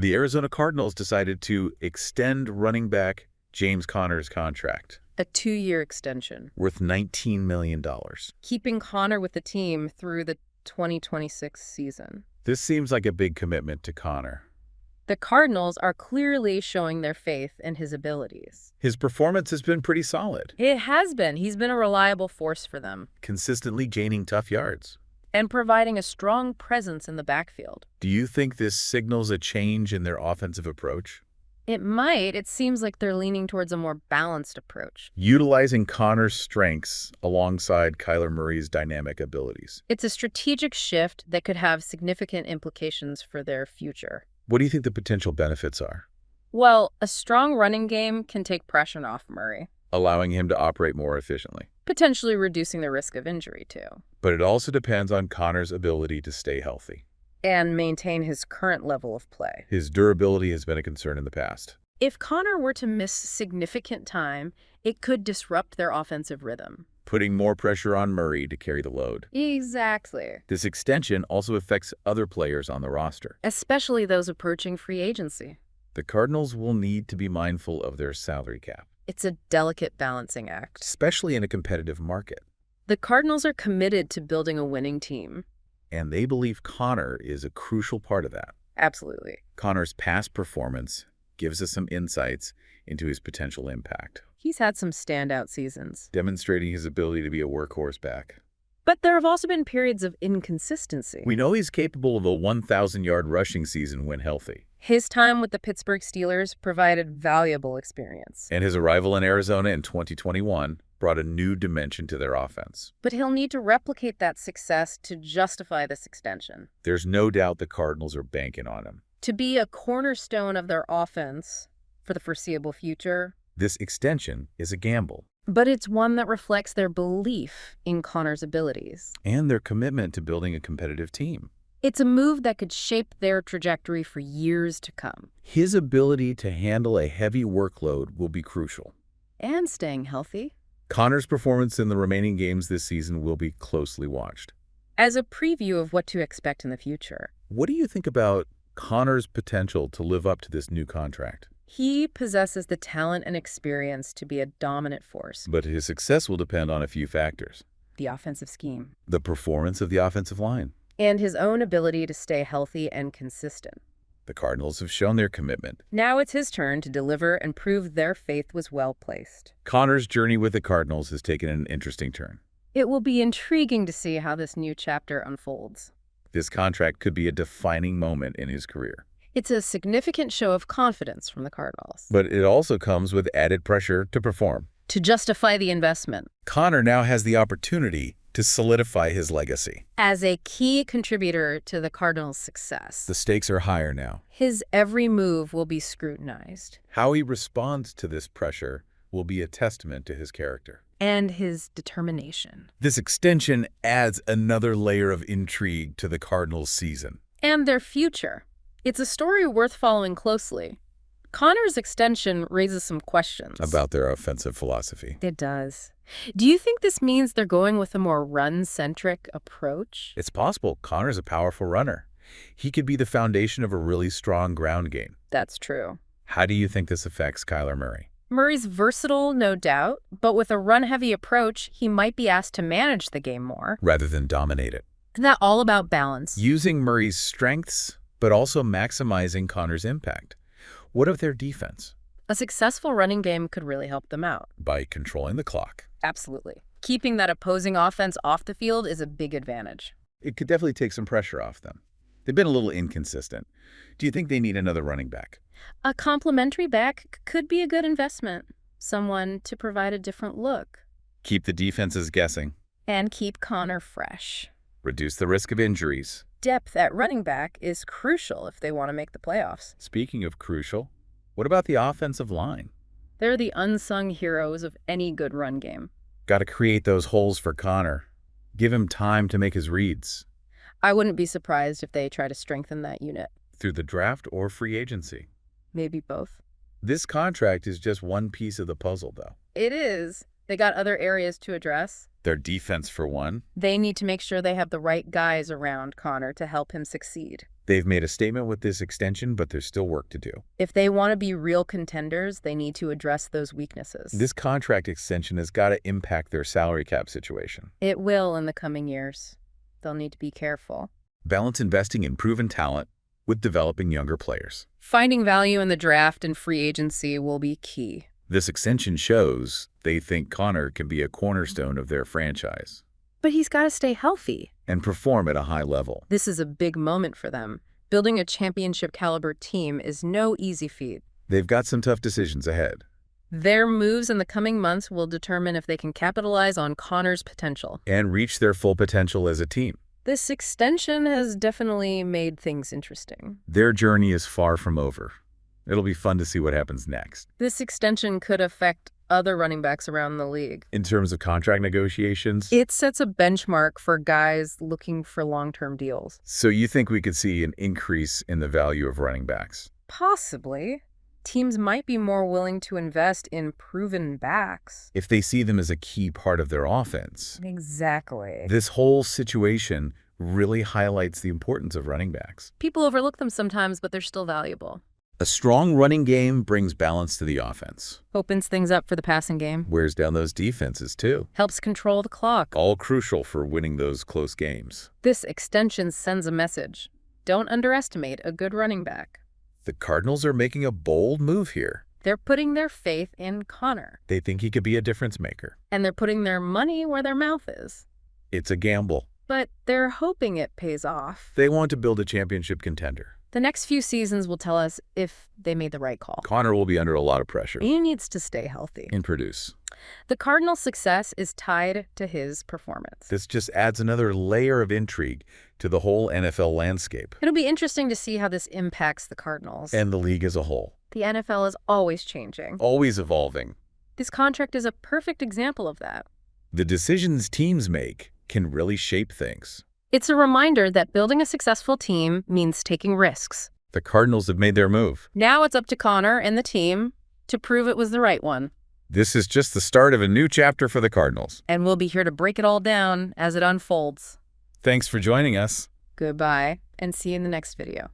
The Arizona Cardinals decided to extend running back James Conner's contract, A 2-year extension, worth $19 million. keeping Conner with the team through the 2026 season. This seems like a big commitment to Conner. The Cardinals are clearly showing their faith in his abilities. His performance has been pretty solid, It has been. He's been a reliable force for them consistently gaining tough yards. and providing a strong presence in the backfield. Do you think this signals a change in their offensive approach? It might. It seems like they're leaning towards a more balanced approach. Utilizing Conner's strengths alongside Kyler Murray's dynamic abilities. It's a strategic shift that could have significant implications for their future. What do you think the potential benefits are? Well, a strong running game can take pressure off Murray, Allowing him to operate more efficiently. potentially reducing the risk of injury, too, But it also depends on Conner's ability to stay healthy. and maintain his current level of play. His durability has been a concern in the past. If Conner were to miss significant time, it could disrupt their offensive rhythm. Putting more pressure on Murray to carry the load. Exactly. This extension also affects other players on the roster. Especially those approaching free agency. The Cardinals will need to be mindful of their salary cap, It's a delicate balancing act. especially in a competitive market. The Cardinals are committed to building a winning team. And they believe Conner is a crucial part of that. Absolutely. Conner's past performance gives us some insights into his potential impact, He's had some standout seasons. demonstrating his ability to be a workhorse back. But there have also been periods of inconsistency. We know he's capable of a 1,000-yard rushing season when healthy. His time with the Pittsburgh Steelers provided valuable experience. And his arrival in Arizona in 2021 brought a new dimension to their offense. But he'll need to replicate that success to justify this extension. There's no doubt the Cardinals are banking on him. To be a cornerstone of their offense for the foreseeable future. This extension is a gamble, But it's one that reflects their belief in Conner's abilities. and their commitment to building a competitive team. It's a move that could shape their trajectory for years to come. His ability to handle a heavy workload will be crucial. And staying healthy. Conner's performance in the remaining games this season will be closely watched. As a preview of what to expect in the future, What do you think about Conner's potential to live up to this new contract? he possesses the talent and experience to be a dominant force. But his success will depend on a few factors. The offensive scheme. The performance of the offensive line. And his own ability to stay healthy and consistent. The Cardinals have shown their commitment. Now it's his turn to deliver and prove their faith was well placed. Conner's journey with the Cardinals has taken an interesting turn. It will be intriguing to see how this new chapter unfolds. This contract could be a defining moment in his career. It's a significant show of confidence from the Cardinals. But it also comes with added pressure to perform. To justify the investment. Conner now has the opportunity to solidify his legacy. As a key contributor to the Cardinals' success, The stakes are higher now. his every move will be scrutinized. How he responds to this pressure will be a testament to his character. And his determination. This extension adds another layer of intrigue to the Cardinals' season. And their future. It's a story worth following closely. Conner's extension raises some questions. About their offensive philosophy. It does. Do you think this means they're going with a more run-centric approach? It's possible Conner's a powerful runner. He could be the foundation of a really strong ground game. That's true. How do you think this affects Kyler Murray? Murray's versatile, no doubt, but with a run-heavy approach, he might be asked to manage the game more. Rather than dominate it. Isn't that all about balance? Using Murray's strengths, but also maximizing Conner's impact. What of their defense? A successful running game could really help them out. By controlling the clock. Absolutely. Keeping that opposing offense off the field is a big advantage. It could definitely take some pressure off them. They've been a little inconsistent. Do you think they need another running back? A complementary back could be a good investment. Someone to provide a different look. Keep the defenses guessing. And keep Conner fresh. Reduce the risk of injuries. Depth at running back is crucial if they want to make the playoffs. Speaking of crucial, what about the offensive line? They're the unsung heroes of any good run game. Got to create those holes for Conner. Give him time to make his reads. I wouldn't be surprised if they try to strengthen that unit. Through the draft or free agency. Maybe both. This contract is just one piece of the puzzle, though. It is. They got other areas to address. Their defense, for one. They need to make sure they have the right guys around Conner to help him succeed. They've made a statement with this extension, but there's still work to do. If they want to be real contenders, they need to address those weaknesses. This contract extension has got to impact their salary cap situation. It will in the coming years. They'll need to be careful. Balance investing in proven talent with developing younger players. Finding value in the draft and free agency will be key. This extension shows they think Connor can be a cornerstone of their franchise But he's got to stay healthy. and perform at a high level. This is a big moment for them. Building a championship-caliber team is no easy feat. They've got some tough decisions ahead Their moves in the coming months will determine if they can capitalize on Connor's potential. and reach their full potential as a team. This extension has definitely made things interesting. Their journey is far from over. It'll be fun to see what happens next. This extension could affect other running backs around the league. In terms of contract negotiations, It sets a benchmark for guys looking for long-term deals. so you think we could see an increase in the value of running backs? Possibly. Teams might be more willing to invest in proven backs. If they see them as a key part of their offense. Exactly. This whole situation really highlights the importance of running backs. People overlook them sometimes, but they're still valuable. A strong running game brings balance to the offense. Opens things up for the passing game. Wears down those defenses too. Helps control the clock. All crucial for winning those close games. This extension sends a message. Don't underestimate a good running back. The Cardinals are making a bold move here. They're putting their faith in Connor. They think he could be a difference maker. And they're putting their money where their mouth is. It's a gamble. But they're hoping it pays off. They want to build a championship contender. The next few seasons will tell us if they made the right call. Connor will be under a lot of pressure. He needs to stay healthy. And produce. The Cardinals' success is tied to his performance. This just adds another layer of intrigue to the whole NFL landscape. It'll be interesting to see how this impacts the Cardinals. And the league as a whole. The NFL is always changing. Always evolving. This contract is a perfect example of that. The decisions teams make can really shape things. It's a reminder that building a successful team means taking risks. The Cardinals have made their move. Now it's up to Connor and the team to prove it was the right one. This is just the start of a new chapter for the Cardinals. And we'll be here to break it all down as it unfolds. Thanks for joining us. Goodbye, and see you in the next video.